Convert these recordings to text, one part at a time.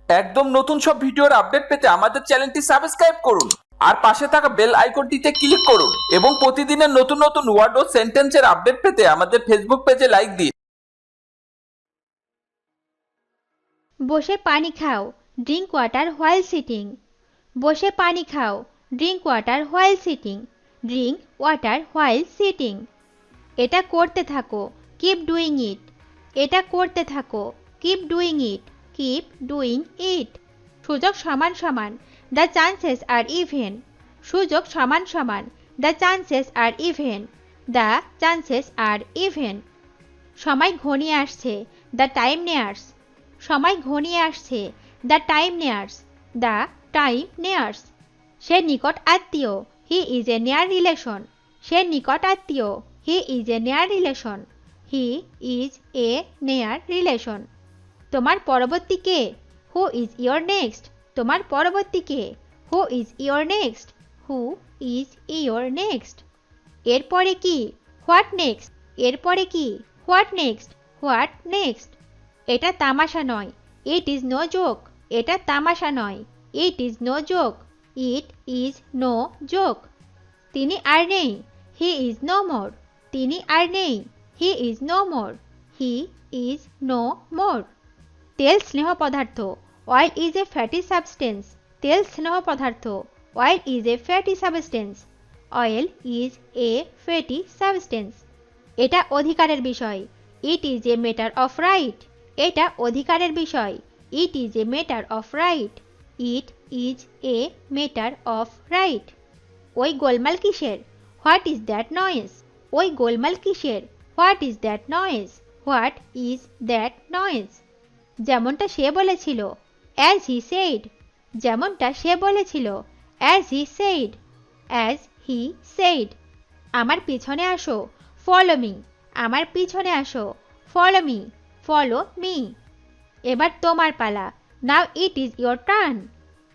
একদম নতুন সব ভিডিওর আপডেট পেতে আমাদের চ্যানেলটি সাবস্ক্রাইব করুন আর পাশে থাকা বেল আইকনটিতে ক্লিক করুন এবং প্রতিদিনের নতুন নতুন ওয়ার্ড ও সেন্টেন্সের আপডেট পেতে আমাদের ফেসবুক পেজে লাইক দিন। বসে পানি খাও, ড্রিঙ্ক ওয়াটার হোয়াইল সিটিং। বসে পানি খাও, drink water while sitting. Drink water while sitting. এটা করতে থাকো, কিপ ডুইং ইট। এটা করতে থাকো, keep doing it. Keep doing it. সুযোগ সমান সমান, দ্য চান্সেস আর ইভেন। সুযোগ সমান সমান, the chances are even. The chances are even. সময় ঘনিয়ে আসছে, দ্য টাইম নেয়ার্স। সময় ঘনিয়ে আসছে, the time nears. The time nears. সে নিকট আত্মীয়, he is a near relation. সে নিকট আত্মীয়, he is a near relation. He is a near relation. তোমার পরবর্তী কে? Who is your next? তোমার পরবর্তী কে? Who is your next? Who is your next. এরপরে কি? What next? এরপরে কি? What next? What next. এটা তামাশা নয়, ইট ইজ নো জোক। এটা তামাশা নয়, it is no joke. It is no joke. তিনি আর নেই, হি ইজ নো মোর। তিনি আর নেই, he is no more. He is no more. তেল স্নেহ পদার্থ, oil is a fatty substance. তেল স্নেহ পদার্থ, oil is a fatty substance. Oil is a fatty substance. এটা অধিকারের বিষয়, it is a matter of right. এটা অধিকারের বিষয়, it is a matter of right. It is a matter of right. ওই গোলমাল কিসের? What is that noise? ওই গোলমাল কিসের? What is that noise? What is that noise? যেমনটা সে বলেছিল, অ্যাজ হি সেইড। যেমনটা সে বলেছিল, as he said. As he said. আমার পিছনে আসো, ফলো মি। আমার পিছনে আসো, ফলো মি। Follow me. এবার তোমার পালা, now it is your turn.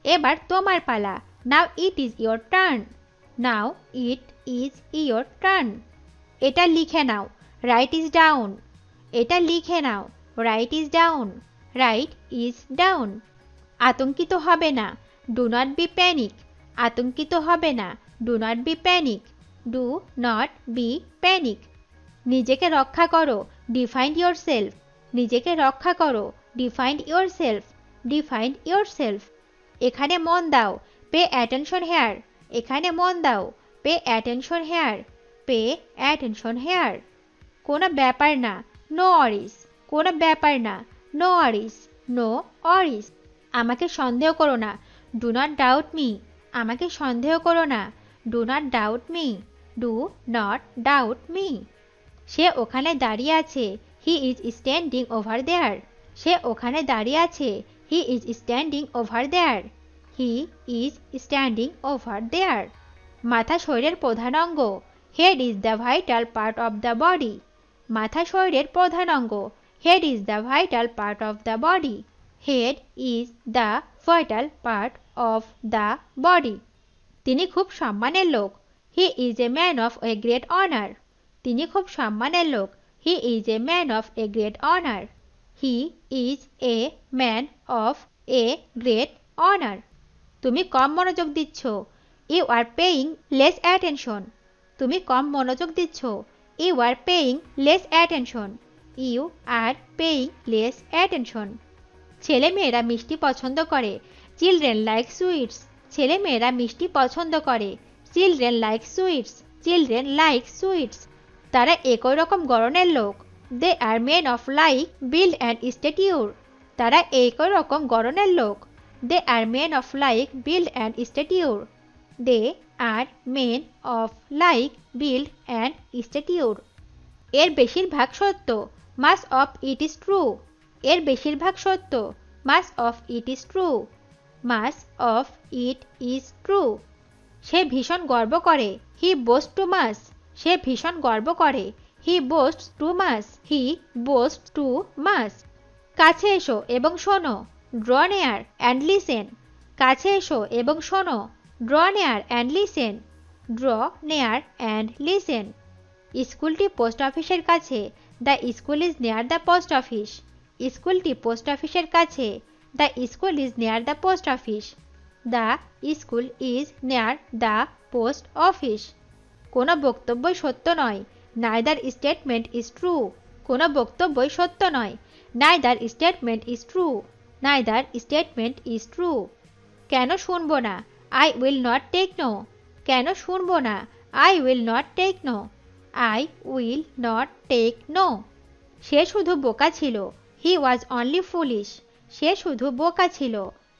এবার তোমার পালা, now it is your turn. Now it is your turn. এটা লিখে নাও, রাইট ইজ ডাউন। এটা লিখে নাও, write is down. Write is down. আতঙ্কিত হবে না, ডু নট বি প্যানিক। আতঙ্কিত হবে না, do not be panic. Do not be panic. নিজেকে রক্ষা করো, ডিফাইন্ড ইয়োর সেলফ। নিজেকে রক্ষা করো, defined yourself. Defined yourself. এখানে মন দাও, পে অ্যাটেনশন হেয়ার। এখানে মন দাও, pay attention here. Pay attention here. কোনো ব্যাপার না, নো অরিস। কোনো ব্যাপার না, নো অরিস। নো অরিস। আমাকে সন্দেহ করো না, ডু নট ডাউট মি। আমাকে সন্দেহ করো না, do not doubt me. Do not doubt me. সে ওখানে দাঁড়িয়ে আছে, he is standing over there. সে ওখানে দাঁড়িয়ে আছে, he is standing over there. He is standing over there. মাথা শরীরের প্রধান অঙ্গ, head is the vital part of the body. মাথা শরীরের প্রধান অঙ্গ, head is the vital part of the body. Head is the vital part of the body. তিনি খুব সম্মানের লোক, he is a man of a great honour. তিনি খুব সম্মানের লোক, he is a man of a great honour. He is a man of a great honour. তুমি কম মনোযোগ দিচ্ছ, you are paying less attention. তুমি কম মনোযোগ দিচ্ছ, you are paying less attention. You are paying less attention. ছেলেমেয়েরা মিষ্টি পছন্দ করে, চিলড্রেন লাইক সুইটস। ছেলেমেয়েরা মিষ্টি পছন্দ করে, children like sweets. Children like sweets. তারা একই রকম গড়নের লোক, they are men of like build and stature. তারা একই রকম গড়নের লোক, they are men of like build and stature. They are men of like build and stature. এর বেশিরভাগ সত্য, mass of it is true. এর বেশিরভাগ সত্য, mass of it is true. Mass of it is true. সে ভীষণ গর্ব করে, হি বোস্ট টু মাস। সে ভীষণ গর্ব করে, হি বোস্ট টু মাস। হি বোস্ট টু মাস। কাছে এসো এবং শোনো, ড্র নেয়ার অ্যান্ড লিসেন। কাছে এসো এবং শোনো, ড্র নেয়ার অ্যান্ড লিসেন। ড্র নেয়ার অ্যান্ড লিসেন। স্কুলটি পোস্ট অফিসের কাছে, the school is near the post office. স্কুলটি পোস্ট অফিসের কাছে, the school is near the post office. The school is near the post office. কোনো বক্তব্যই সত্য নয়, নাইদার স্টেটমেন্ট ইজ ট্রু। কোনো বক্তব্যই সত্য নয়, neither statement is true. Neither statement is true. কেন শুনবো না? I will not take no. কেন শুনবো না? I will not take no. I will not take no. সে শুধু বোকা ছিল। He was only foolish. সে শুধু বোকা ছিল।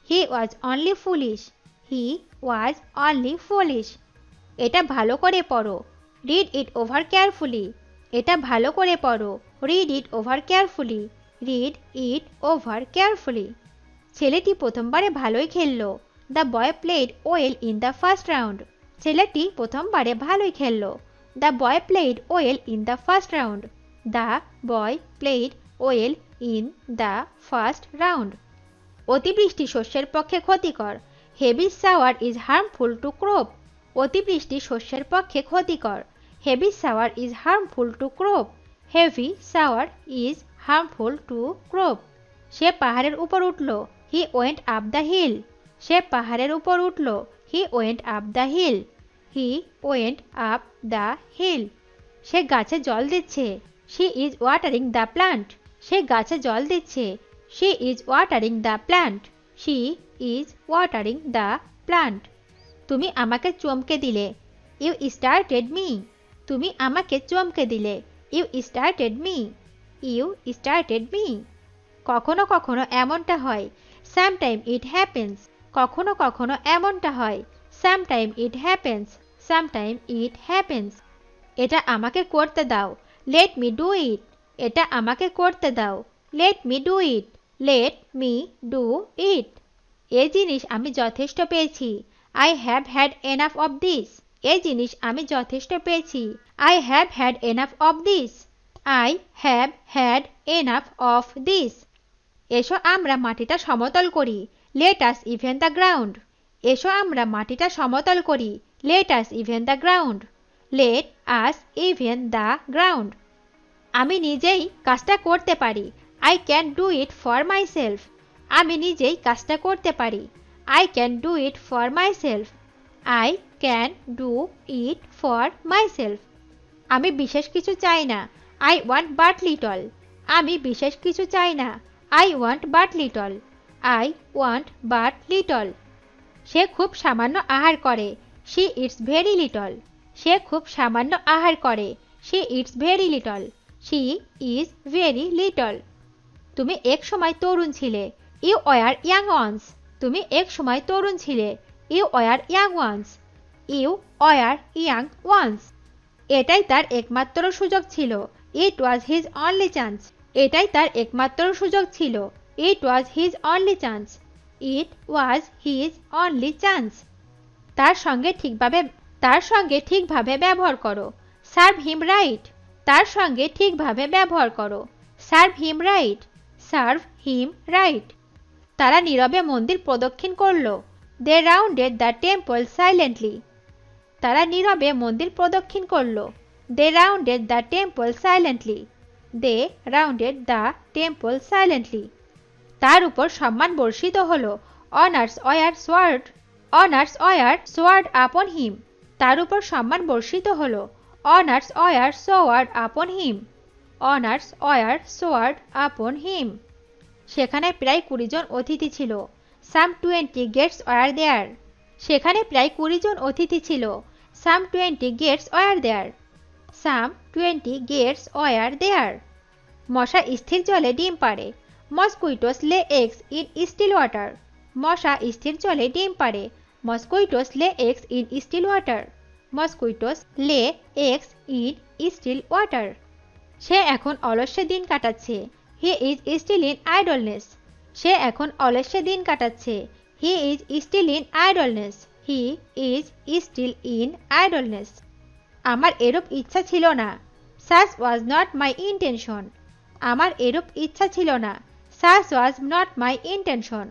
He was only foolish. He was only foolish. এটা ভালো করে পড়ো। Read it over carefully. এটা ভালো করে পড়ো। Read it over carefully. Read it over carefully. ছেলেটি প্রথমবারে ভালোই খেললো। The boy played well in the first round. ছেলেটি প্রথমবারে ভালোই খেললো। The boy played well in the first round. The boy played well in the first round. অতিবৃষ্টি শস্যের পক্ষে ক্ষতিকর। Heavy shower is harmful to crop. অতিবৃষ্টি শস্যের পক্ষে ক্ষতিকর। Heavy shower is harmful to crop. Heavy shower is harmful to crop. সে পাহাড়ের উপর উঠল। He went up the hill. সে পাহাড়ের উপর উঠল। He went up the hill. He went up the hill. সে গাছে জল দিচ্ছে। She is watering the plant. সে গাছে জল দিচ্ছে। She is watering the plant. She is watering the plant. তুমি আমাকে চমকে দিলে। You started me. তুমি আমাকে চমকে দিলে। You started me. You started me. কখনো কখনো এমনটা হয়। Sometime it happens. কখনো কখনো এমনটা হয়। Sometime it happens. Sometime it happens. এটা আমাকে করতে দাও। Let me do it. এটা আমাকে করতে দাও। Let me do it. Let me do it. এই জিনিস আমি যথেষ্ট পেয়েছি। I have had enough of this. এই জিনিস আমি যথেষ্ট পেয়েছি। I have had enough of this. I have had enough of this. এসো আমরা মাটিটা সমতল করি। Let us even the ground. এসো আমরা মাটিটা সমতল করি। Let us even the ground. Let us even the ground. আমি নিজেই কাজটা করতে পারি। I can do it for my self. আমি নিজেই কাজটা করতে পারি। I can do it for my self. I can do it for my self. আমি বিশেষ কিছু চাই না। I want but little. আমি বিশেষ কিছু চাই না। I want but little. I want but little. সে খুব সামান্য আহার করে। She eats very little. সে খুব সামান্য আহার করে। She eats very little. She is very little. তুমি এক সময় তরুণ ছিলে। You were young once. তুমি এক সময় তরুণ ছিলে। You were young once. You were young once. এটাই তার একমাত্র সুযোগ ছিল। It was his only chance. এটাই তার একমাত্র সুযোগ ছিল। It was his only chance. It was his only chance. তার সঙ্গে ঠিকভাবে ব্যবহার করো। Serve him right. তার সঙ্গে ঠিকভাবে ব্যবহার করো। Serve him right. Serve him right. তারা নীরবে মন্দির প্রদক্ষিণ করল। They rounded the temple silently. তারা নীরবে মন্দির প্রদক্ষিণ করল। They rounded the temple silently. They rounded the temple silently. তার উপর সম্মান বর্ষিত হল। Honours were showered. Honours were sword আপন হিম। তার উপর সম্মান বর্ষিত হল। অনার্স ওয়ার সোয়ার্ড আপন হিম। অনার্স ওয়ার সোয়ার্ড আপন হিম। সেখানে প্রায় 20 জন অতিথি ছিল। সাম 20 গেস্টস ওয়ার দেয়ার। সেখানে প্রায় 20 জন অতিথি ছিল। সাম 20 গেস্টস ওয়ার দেয়ার। সাম 20 গেস্টস ওয়ার দেয়ার। মশা স্থির জলে ডিম পাড়ে। Mosquitoes lay eggs in still water. মশা স্থির জলে ডিম পাড়ে। Mosquitoes lay eggs in still water. Mosquitoes lay eggs in still water. সে এখন অলস্যে দিন কাটাচ্ছে। He is still in idleness. সে এখন অলস্যে দিন কাটাচ্ছে। He is still in idleness. He is still in idleness. আমার এরূপ ইচ্ছা ছিল না। Such was not my intention. আমার এরূপ ইচ্ছা ছিল না। Such was not my intention.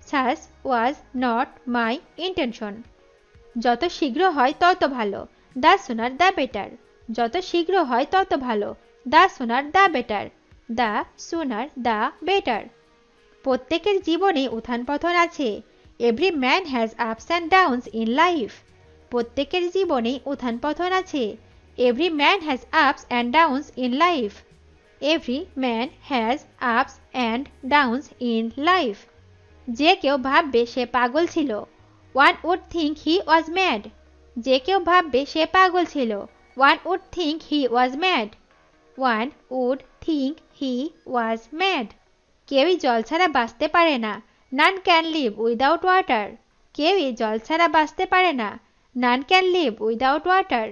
Such was not my intention. যত শীঘ্র হয় তত ভালো। The sooner the better. যত শীঘ্র হয় তত ভালো। The sooner the better. The sooner the better. প্রত্যেকের জীবনে উত্থান পতন আছে। Every man has ups and downs in life. প্রত্যেকের জীবনে উত্থান পতন আছে। Every man has ups and downs in life. Every man has ups and downs in life. যে কেউ ভাববে সে পাগল ছিল। One would think he was mad. যে কেউ ভাববে সে পাগল ছিল। One would think he was mad. One would think he was mad. কেউই জল ছাড়া বাঁচতে পারে না। None can live without water. কেউই জল ছাড়া বাঁচতে পারে না। None can live without water.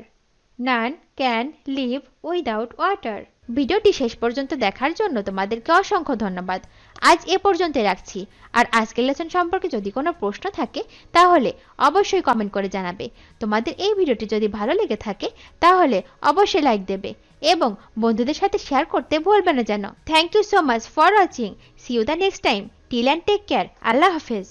None can live without water. ভিডিওটি শেষ পর্যন্ত দেখার জন্য তোমাদেরকে অসংখ্য ধন্যবাদ। আজ এ পর্যন্ত রাখছি। আর আজকের লেসন সম্পর্কে যদি কোনো প্রশ্ন থাকে তাহলে অবশ্যই কমেন্ট করে জানাবে। তোমাদের এই ভিডিওটি যদি ভালো লেগে থাকে তাহলে অবশ্যই লাইক দেবে এবং বন্ধুদের সাথে শেয়ার করতে ভুলবে না যেন। Thank you so much for watching. See you the next time. Till and take care. আল্লাহ হাফেজ।